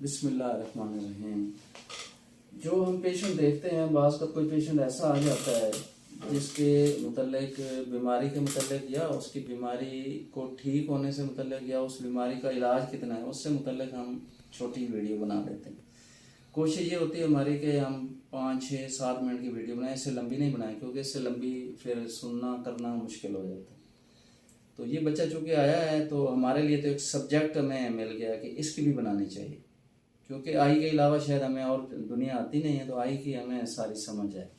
बिस्मिल्लाहिर्रहमानिर्रहीम। जो हम पेशेंट देखते हैं, बाज़ का कोई पेशेंट ऐसा आ जाता है जिसके मुतल्लिक बीमारी के मुतल्लिक या उसकी बीमारी को ठीक होने से मुतल्लिक या उस बीमारी का इलाज कितना है उससे मुतल्लिक हम छोटी वीडियो बना देते हैं। कोशिश ये होती है हमारी कि हम 5, 6, 7 मिनट की वीडियो बनाएं, इससे लंबी नहीं बनाएं क्योंकि इससे लंबी फिर सुनना करना मुश्किल हो जाता है। तो ये बच्चा चूँकि आया है तो हमारे लिए तो एक सब्जेक्ट हमें मिल गया कि इसकी भी बनानी चाहिए, क्योंकि आई के अलावा शायद हमें और दुनिया आती नहीं है, तो आई की हमें सारी समझ है।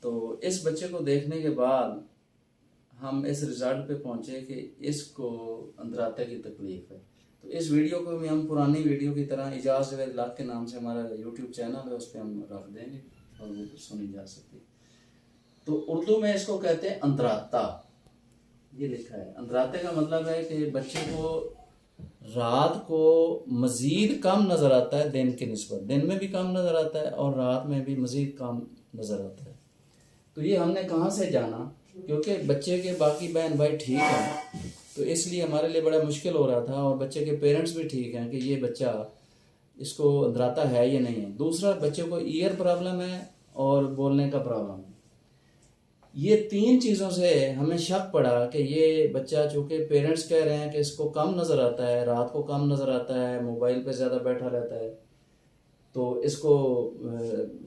तो इस बच्चे को देखने के बाद हम इस रिज़ल्ट पे पहुँचे कि इसको अंदराते की तकलीफ़ है। तो इस वीडियो को भी हम पुरानी वीडियो की तरह इजाज़ जावेद लाख के नाम से हमारा यूट्यूब चैनल है, उस पर हम रख देंगे और वो सुनी जा सकती। तो उर्दू में इसको कहते हैं अंदराता, ये लिखा है। अंदराते का मतलब है कि बच्चे को रात को मज़ीद कम नज़र आता है दिन की निस्बत, दिन में भी कम नज़र आता है और रात में भी मज़ीद कम नज़र आता है। तो ये हमने कहाँ से जाना, क्योंकि बच्चे के बाकी बहन भाई ठीक हैं, तो इसलिए हमारे लिए बड़ा मुश्किल हो रहा था, और बच्चे के पेरेंट्स भी ठीक हैं कि ये बच्चा इसको अंदराता है या नहीं है। दूसरा, बच्चे को ईयर प्रॉब्लम है और बोलने का प्रॉब्लम है। ये 3 चीज़ों से हमें शक पड़ा कि ये बच्चा, चूँकि पेरेंट्स कह रहे हैं कि इसको कम नज़र आता है, रात को कम नज़र आता है, मोबाइल पे ज़्यादा बैठा रहता है, तो इसको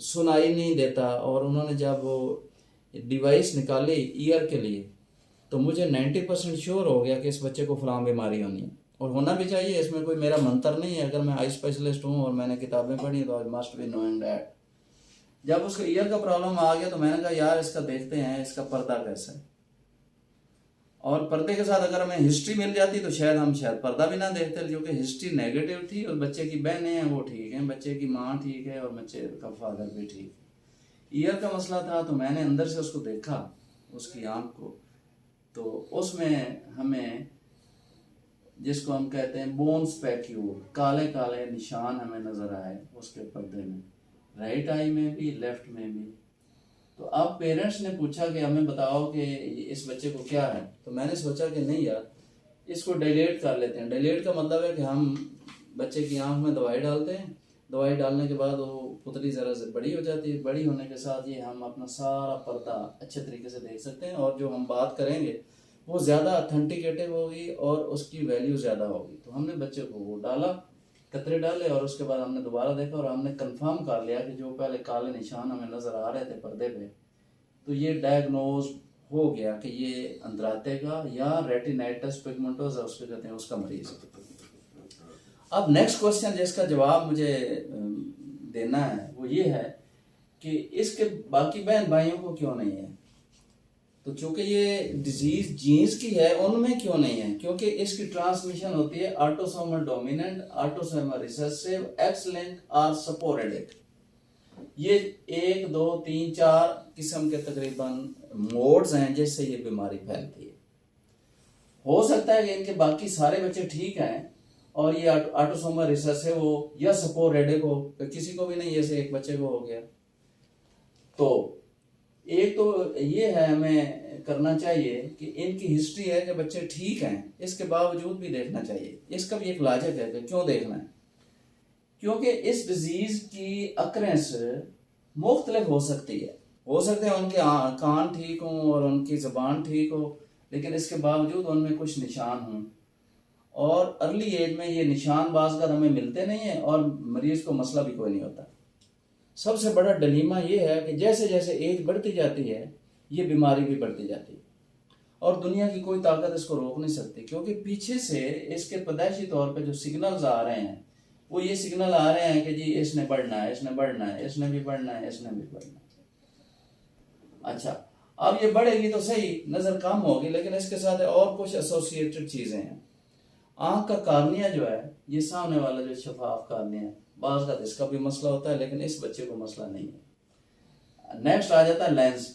सुनाई नहीं देता। और उन्होंने जब वो डिवाइस निकाली ईयर के लिए तो मुझे 90% श्योर हो गया कि इस बच्चे को फलां बीमारी होनी है, और होना भी चाहिए। इसमें कोई मेरा मंत्र नहीं है। अगर मैं आई स्पेशलिस्ट हूँ और मैंने किताबें पढ़ी तो I must be knowing that. जब उसको ईयर का प्रॉब्लम आ गया तो मैंने कहा यार इसका देखते हैं इसका पर्दा कैसा है, और पर्दे के साथ अगर हमें हिस्ट्री मिल जाती तो हम शायद पर्दा भी ना देखते, क्योंकि हिस्ट्री नेगेटिव थी और बच्चे की बहनें हैं वो ठीक हैं, बच्चे की माँ ठीक है और बच्चे का फादर भी ठीक है। ईयर का मसला था तो मैंने अंदर से उसको देखा, उसकी आँख को, तो उसमें हमें जिसको हम कहते हैं बोन स्पैक्यूल, काले काले निशान हमें नज़र आए उसके पर्दे में, राइट आई में भी लेफ्ट में भी। तो अब पेरेंट्स ने पूछा कि हमें बताओ कि इस बच्चे को क्या है, तो मैंने सोचा कि नहीं यार इसको डायलेट कर लेते हैं। डायलेट का मतलब है कि हम बच्चे की आंख में दवाई डालते हैं, दवाई डालने के बाद वो पुतली ज़रा से बड़ी हो जाती है, बड़ी होने के साथ ये हम अपना सारा पर्दा अच्छे तरीके से देख सकते हैं, और जो हम बात करेंगे वो ज़्यादा ऑथेंटिकेटेड होगी और उसकी वैल्यू ज़्यादा होगी। तो हमने बच्चे को वो डाला, कतरे डाले, और उसके बाद हमने दोबारा देखा और हमने कंफर्म कर लिया कि जो पहले काले निशान हमें नज़र आ रहे थे पर्दे पे, तो ये डायग्नोज हो गया कि ये अंदराते का या रेटिनाइटिस पिगमेंटोसा उसके कहते हैं उसका मरीज है। अब नेक्स्ट क्वेश्चन जिसका जवाब मुझे देना है वो ये है कि इसके बाकी बहन भाइयों को क्यों नहीं है। तो चूंकि ये डिजीज जीन्स की है उनमें क्यों नहीं है, क्योंकि इसकी ट्रांसमिशन होती है autosomal dominant, autosomal recessive, x link और स्पोरेडिक। ये 1, 2, 3, 4 किस्म के तकरीबन मोड्स हैं जिससे ये बीमारी फैलती है। हो सकता है कि इनके बाकी सारे बच्चे ठीक हैं और ये ऑटोसोमल रिसेसिव हो या स्पोरेडिक हो, तो किसी को भी नहीं, जैसे एक बच्चे को हो गया। तो एक तो ये है हमें करना चाहिए कि इनकी हिस्ट्री है कि बच्चे ठीक हैं, इसके बावजूद भी देखना चाहिए। इसका भी एक लॉजिक है कि क्यों देखना है, क्योंकि इस डिजीज की अक्रेंस मुख्तलिफ हो सकती है। हो सकते हैं उनके कान ठीक हों और उनकी ज़बान ठीक हो, लेकिन इसके बावजूद उनमें कुछ निशान हों, और अर्ली एज में ये निशान बाज़ हमें मिलते नहीं हैं और मरीज़ को मसला भी कोई नहीं होता। सबसे बड़ा डिलेमा ये है कि जैसे जैसे एज बढ़ती जाती है ये बीमारी भी बढ़ती जाती है, और दुनिया की कोई ताकत इसको रोक नहीं सकती, क्योंकि पीछे से इसके पैदाइशी तौर पे जो सिग्नल्स आ रहे हैं वो ये सिग्नल आ रहे हैं कि जी इसने बढ़ना है, इसने बढ़ना है, इसने भी बढ़ना है, इसने भी बढ़ना है। अच्छा, अब ये बढ़ेगी तो सही, नज़र कम होगी, लेकिन इसके साथ और कुछ एसोसिएटेड चीज़ें हैं। आँख का कार्निया जो है, ये सामने वाला जो शफाफ कार्निया है, बाज़ का इसका भी मसला होता है, लेकिन इस बच्चे को मसला नहीं है। नेक्स्ट आ जाता है लेंस।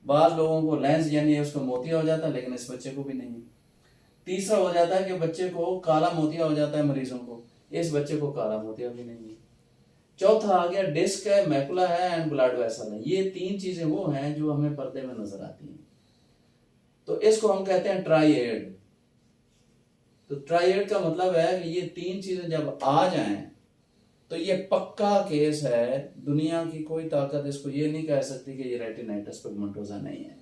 बाज़ लोगों को लेंस यानी उसको मोतिया हो जाता है, लेकिन इस बच्चे को भी नहीं है। तीसरा हो जाता है कि बच्चे को काला मोतिया हो जाता है मरीजों को, इस बच्चे को काला मोतिया भी नहीं है। चौथा आ गया डिस्क है, मैकुला है एंड ब्लड वेसल है। ये 3 चीजें वो हैं जो हमें पर्दे में नजर आती हैं। तो इसको हम कहते हैं ट्राइएड। तो ट्राइएड का मतलब है कि ये 3 चीजें जब आ जाएं तो ये पक्का केस है, दुनिया की कोई ताकत इसको ये नहीं कह सकती कि ये रेटिनाइटिस पिगमेंटोसा नहीं है।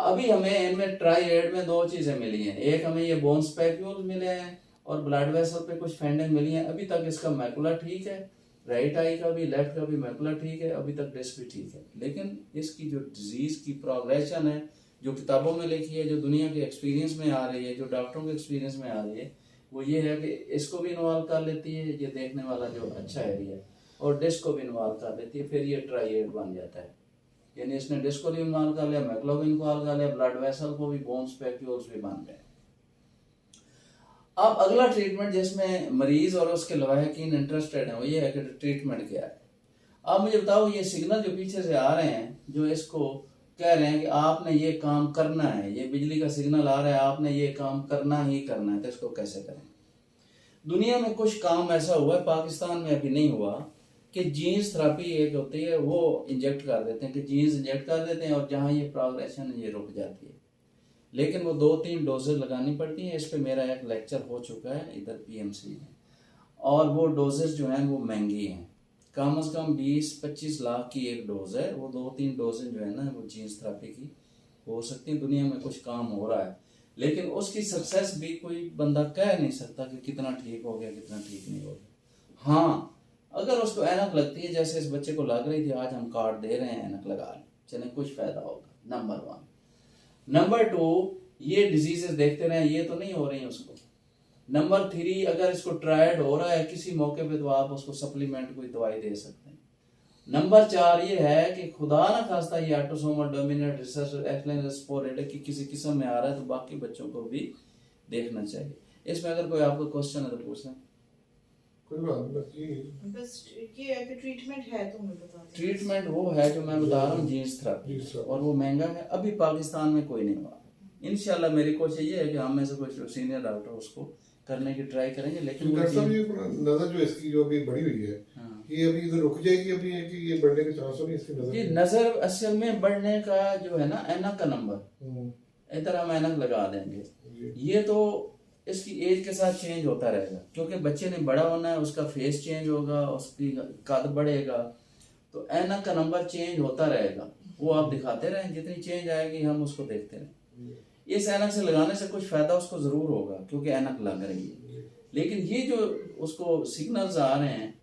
अभी हमें इनमें ट्राइएड में 2 चीजें मिली हैं, एक हमें ये बोन स्पैक्यूल्स मिले हैं और ब्लड वेसल पे कुछ फेंडिंग मिली है। अभी तक इसका मैकुला ठीक है, राइट आई का भी लेफ्ट का भी मैकुला ठीक है, अभी तक डिस्क भी ठीक है। लेकिन इसकी जो डिजीज की प्रोग्रेशन है, जो किताबों में लिखी है, जो दुनिया के एक्सपीरियंस में आ रही है, जो डॉक्टरों के एक्सपीरियंस में आ रही है, वो ये है कि इसको भी इन्वॉल्व कर लेती है, ये देखने वाला जो अच्छा एरिया है, और डिस्क को भी इन्वॉल्व कर लेती है, फिर ये ट्राइएड बन जाता है। यानी इसने डिस्क को भी इन्वॉल्व कर लिया, मैकुला भी इन्वॉल्व कर लिया, ब्लड वेसल को भी, बोन स्पैक्यूल्स भी बन गए। अब अगला ट्रीटमेंट जिसमें मरीज और उसके लवाहिकीन इंटरेस्टेड हैं वो ये है कि ट्रीटमेंट क्या है। अब मुझे बताओ, ये सिग्नल जो पीछे से आ रहे हैं, जो इसको कह रहे हैं कि आपने ये काम करना है, ये बिजली का सिग्नल आ रहा है, आपने ये काम करना ही करना है, तो इसको कैसे करें? दुनिया में कुछ काम ऐसा हुआ है, पाकिस्तान में अभी नहीं हुआ, कि जीन्स थेरेपी एक होती है, वो इंजेक्ट कर देते हैं, कि जीन्स इंजेक्ट कर देते हैं और जहां ये प्रोग्रेशन ये रुक जाती है। लेकिन वो 2-3 डोजेज लगानी पड़ती हैं। इस पे मेरा एक लेक्चर हो चुका है इधर पीएमसी में, और वो डोजेज जो हैं वो महंगी हैं, कम से कम 20-25 लाख की एक डोज है। वो 2-3 डोजेज जो है ना वो जीन्स थेरेपी की हो सकती है। दुनिया में कुछ काम हो रहा है, लेकिन उसकी सक्सेस भी कोई बंदा कह नहीं सकता कि कितना ठीक हो गया, कितना ठीक नहीं हो गया। हाँ, अगर उसको ऐनक लगती है, जैसे इस बच्चे को लग रही थी, आज हम कार्ड दे रहे हैं, ऐनक लगा लें, चले कुछ फायदा होगा, नंबर 1। नंबर 2, ये डिजीजेस देखते रहे, ये तो नहीं हो रही उसको। नंबर 3, अगर इसको ट्रायड हो रहा है किसी मौके पे, तो आप उसको सप्लीमेंट कोई दवाई दे सकते हैं। नंबर 4 ये है कि खुदा ना खास्ता ये autosomal dominant recessive x-linked sporadic की किसी किस्म में आ रहा है, तो बाकी बच्चों को भी देखना चाहिए। इसमें अगर कोई आपको क्वेश्चन है तो पूछ लें। कोई बात नहीं, बस ये है कि ट्रीटमेंट है तो मैं बता दें। ट्रीटमेंट वो है जो मैं बता रहा हूँ, जीन्स थेरेपी, और वो महंगा है, अभी पाकिस्तान में कोई नहीं हुआ। इंशाल्लाह मेरी कोशिश ये है कि हम में से कुछ सीनियर डॉक्टर उसको करने की ट्राई करेंगे। लेकिन डॉक्टर साहब, ये नजर जो इसकी जो अभी बढ़ी हुई है, ये अभी इधर रुक जाएगी अभी, है कि ये बढ़ने के चांस नहीं इसकी नजर? ये नजर असल में बढ़ने का जो है ना, ऐनक का नंबर, इधर हम ऐनक लगा देंगे, ये तो इसकी एज के साथ चेंज होता रहेगा, क्योंकि बच्चे ने बड़ा होना है, उसका फेस चेंज होगा, उसकी कद बढ़ेगा, तो ऐनक का नंबर चेंज होता रहेगा। वो आप दिखाते रहें, जितनी चेंज आएगी हम उसको देखते रहें। इस ऐनक से लगाने से कुछ फायदा उसको जरूर होगा, क्योंकि ऐनक लग रही है, लेकिन ये जो उसको सिग्नल्स आ रहे हैं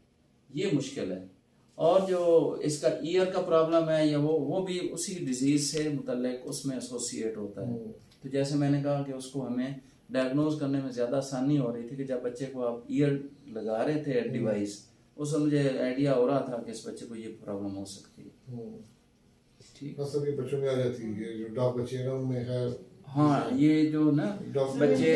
ये मुश्किल है। और जो इसका ईयर का प्रॉब्लम है, या वो भी उसी डिजीज से मुतल्लिक उसमें एसोसिएट होता है। तो जैसे मैंने कहा कि उसको हमें डायग्नोज करने में ज़्यादा आसानी हो रही थी कि जब बच्चे को आप ईयर लगा रहे थे डिवाइस, उससे मुझे आइडिया हो रहा था कि इस बच्चे को ये प्रॉब्लम हो सकती है। ठीक, सभी बच्चों में आ जाती है, जो डॉग बच्चे हैं उनमें है। हाँ, ये जो ना बच्चे,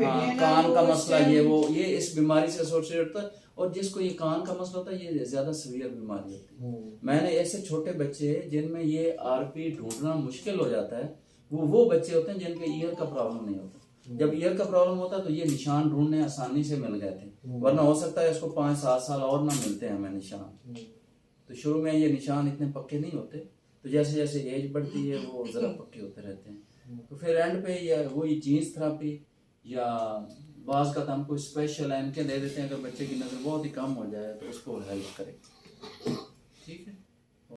हाँ, कान का मसला, ये इस बीमारी से एसोसिएट होता है। और जिसको ये कान का मसला होता है, ये ज्यादा सीवियर बीमारी होती है। मैंने ऐसे छोटे बच्चे जिनमें ये आरपी ढूंढना मुश्किल हो जाता है, वो बच्चे होते हैं जिनके ईयर का प्रॉब्लम नहीं होता। जब ईयर का प्रॉब्लम होता तो ये निशान ढूंढने आसानी से मिल गए थे, वरना हो सकता है इसको 5-7 साल और ना मिलते हैं हमें निशान। तो शुरू में ये निशान इतने पक्के नहीं होते, तो जैसे जैसे एज बढ़ती है वो जरा पक्के होते रहते हैं। तो फिर एंड पे या वही जीन्स थेरेपी या बाज का हम कोई स्पेशल एनके दे देते हैं, अगर बच्चे की नजर बहुत ही कम हो जाए तो उसको हेल्प करें। ठीक है।